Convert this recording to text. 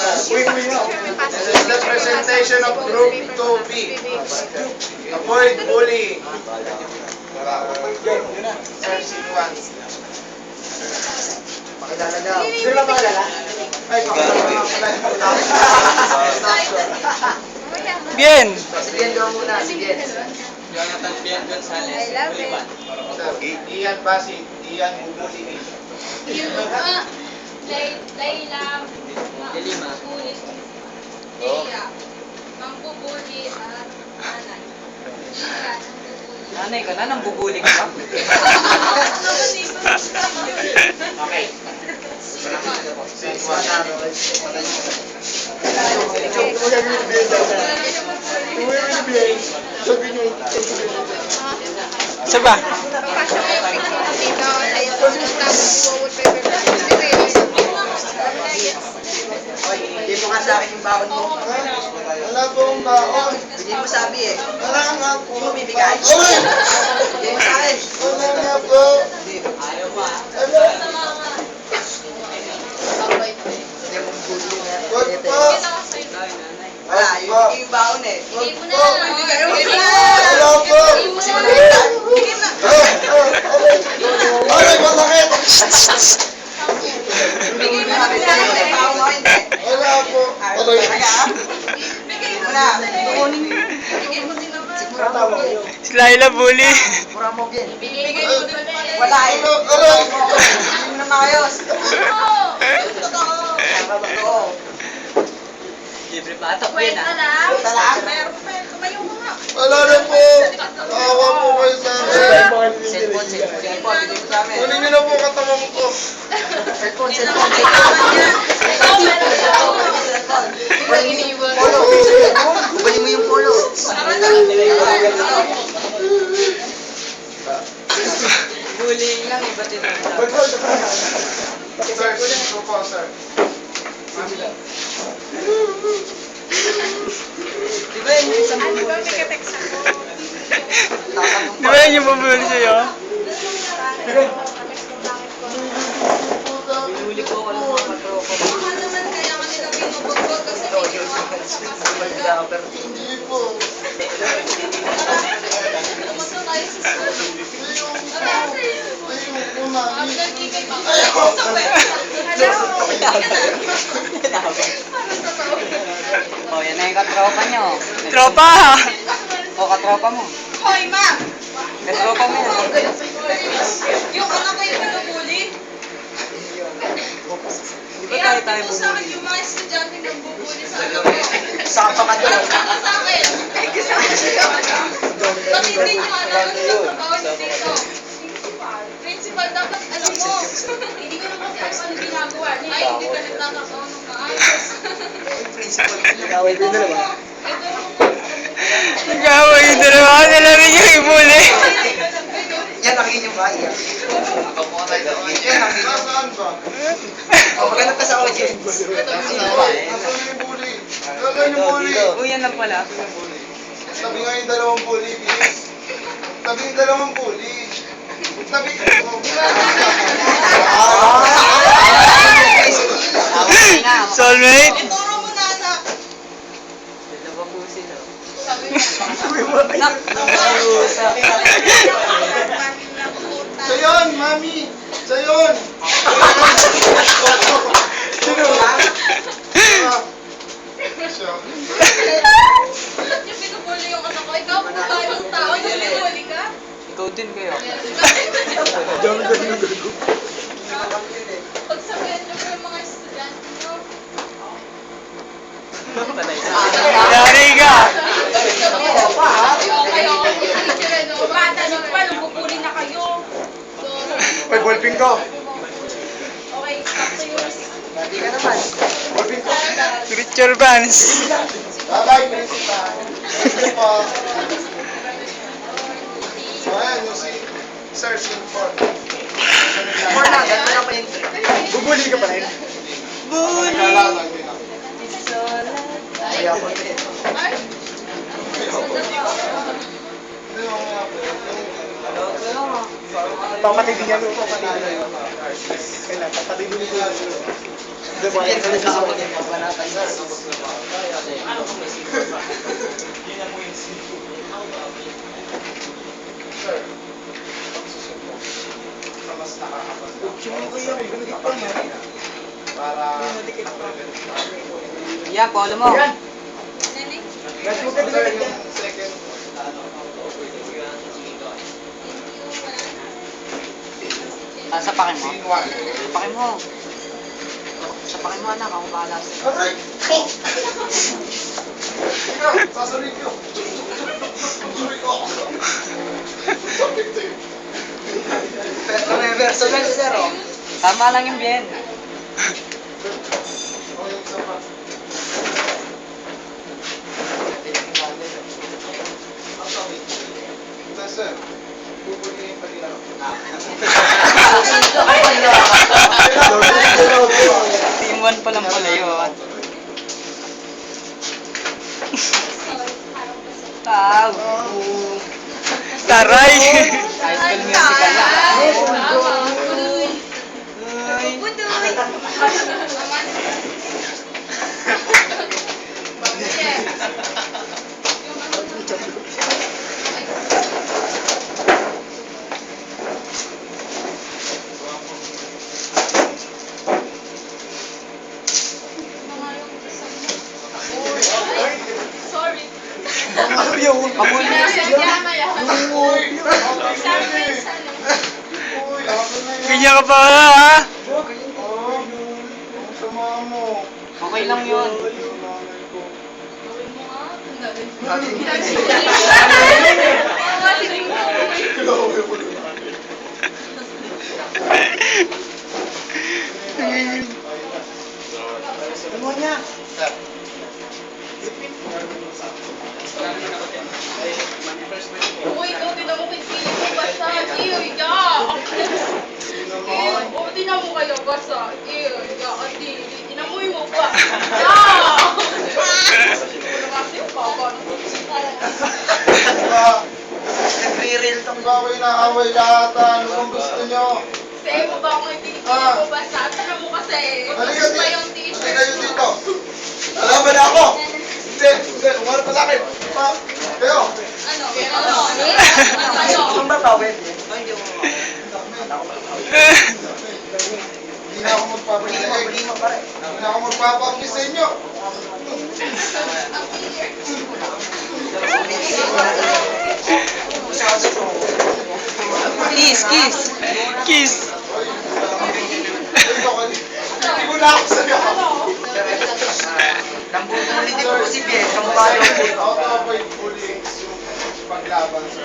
This is the presentation of Group 2B. Avoid bullying. Sir, C1. Pakilala daw. Sino ba pakilala? Ay, Bien! Si Jen daw muna, si Jen. Jonathan Bian Gonzalez. I love it. Ian Basit, Ian Bubuli. Layla, Lima. Bubulit, Leia, Mambubuli at Nanay. Yan, Mambubuli. Nanay ka na, nang bubuli ka pa. Okay. Isa ba? Hindi mo nga sa akin yung baon mo. Wala pong baon. Hindi mo sabi eh. Wala nga po. Hindi mo bibigay. Uy! Hindi mo sa akin. Wala nga po. Ayaw pa. Ano? Hindi mo bully na. Wag po. Wala, yung baon eh. Bigay mo na. Wala po. Kasi mo nalitan. Aray, masakit. Bigay mo na. Yung baon mo hindi. Wala po. Aray. Kaya ah. Bigay mo na. Bigay mo din naman. Siguro tama kayo. Si Laila bully. Mura mo Jen. Bigay mo din naman. Wala eh. Aray. Hindi mo na maayos. Totoo. Tama ba to? Libre pa atak Kwenta yan ah. lang. Kwenta lang? Meron pa. Kumayo mo nga. Wala na po. Awa po kayo sa akin. Cellphone. Cellphone, bigay mo sa amin. Kunin niyo na po katawan ko. Cellphone. Cellphone. Polo. Balik mo yung polo. Bullying lang, iba din ang Sir, kunin ko po, sir. Di ba yun yung isang Ano ba? bully May sa'yo? ka-text ako. Di ba yun yung bubuli sa'yo? Binuli ko ako ng mga katropa ko. Baka naman kaya kanila binubugbog kasi may ginawa ko sa kasal. Hindi po. Lumusot tayo sa school. Ayoko, mami. Nagkikay pa. Ayoko. Oh, yan na yung katropa nyo. Tropa! O, katropa mo. Hoy, ma! Katropa mo yan. Yung anak ko yung pinubuli. Di ba tayo Mo sa akin yung mga estudyante nang bubuli sa anak ko. Saka ka doon. Saka sa akin. Pati hindi nyo alam ano nagtrabaho niyo dito. Principal, dapat alam mo. Hindi ko naman kasi alam ano ginagawa niya. Ay, hindi ka nagtatakaw ng maayos. Nag-away din na naman. Ito, Nag-away yung dalawa. Nila rin yung ibuli. Yan, nakikin yung bahay. Yan, nakikin yung Nasaan ba? O, maghanap ka sa audience. Nasaan yung bully? Nasaan yung bully? Uy, yan lang pala. Sabi nga yung dalawang bully, bilis. Sabi yung dalawang bully. Sabi Soulmate? ituro mo na anak. Dalawa po sila. Sabi mo. Nak, nakarusa. Sa yun, mami! Sa yun! Sino? Siya. Ba't niyo pinubuli yung anak ko? Ikaw kung tayo ng tao, yung pinubuli ka? Ikaw din kayo. Pagsabihan niyo po yung mga estudyante niyo. Patay sa Yari ka! Bata niyo pa, nabubuli na kayo. May ballping ko. Okay, stop to yours. Hindi ka naman. Ballping ko. Richard Vance. Bye-bye, principal. Principal. So, ayan, yung si Sir Sinford. More na, gano'n lang pa yun. Bubuli ka pa rin? Bully! Nalalag din ako. Kaya ako din. Hindi ako nga. Papatibigyan mo. Kailan? Patalimin ko lang sila. Hindi ba? Yan, kami sa akin, papanatay. Sir, pagsusunod. Sa mas nakakapag- Para... Yeah, follow mo. Nene? Sir, yung second... Sapakin mo. Scene 1. Sapakin mo. Sapakin mo anak, ako bahala sa'yo. Aray! Oh! Ika, sasabihin ko. Sasabihin ko ako. Sasabihin ko. Pero may personal sir, oh. Tama lang yung bien. Oh, yung isa pa. Sir, pupulihin pa nila. Team 1 pa lang pala yun. Wow. Taray! High School Musical na. Sorry. Pamuli. Uy! Sabi mo yung sana. Uy, akin na yan. Ganyan ka pa wala, ha? Oh, yung sama mo. Okay lang yun. Yung nanay ko. Gawin mo nga. Grabe mo yung nanay. Ano niya? Sir. Uy, ikaw din ako pinipili mo basa. Ew, ya. Sino mo? Ew, o, tinan mo kayo basa. Ew, ya, ati. Inamoy mo pa. Ya. Wala kasi yung papa. Nag-real tong Away na away lahat. Ano kung gusto nyo? Sa'yo mo ba akong pinipili mo basa? Tinan mo kasi. Halika Pa yung dito. t-shirt Halika kayo mo. dito. Alaban na ako. Hindi. Umarap ka sa akin. Pa. Kayo. Ano? Ano? Kung ba tawid? Hindi na ako magpapakisay. Hindi mo pare. Hindi na ako magpapakisay sa inyo. Ang clear. Kiss, kiss. Kiss! Hindi mo na ako sa'yo. Nambubuli din po si Bien. Kamukha yung Out of bullying yung paglaban sa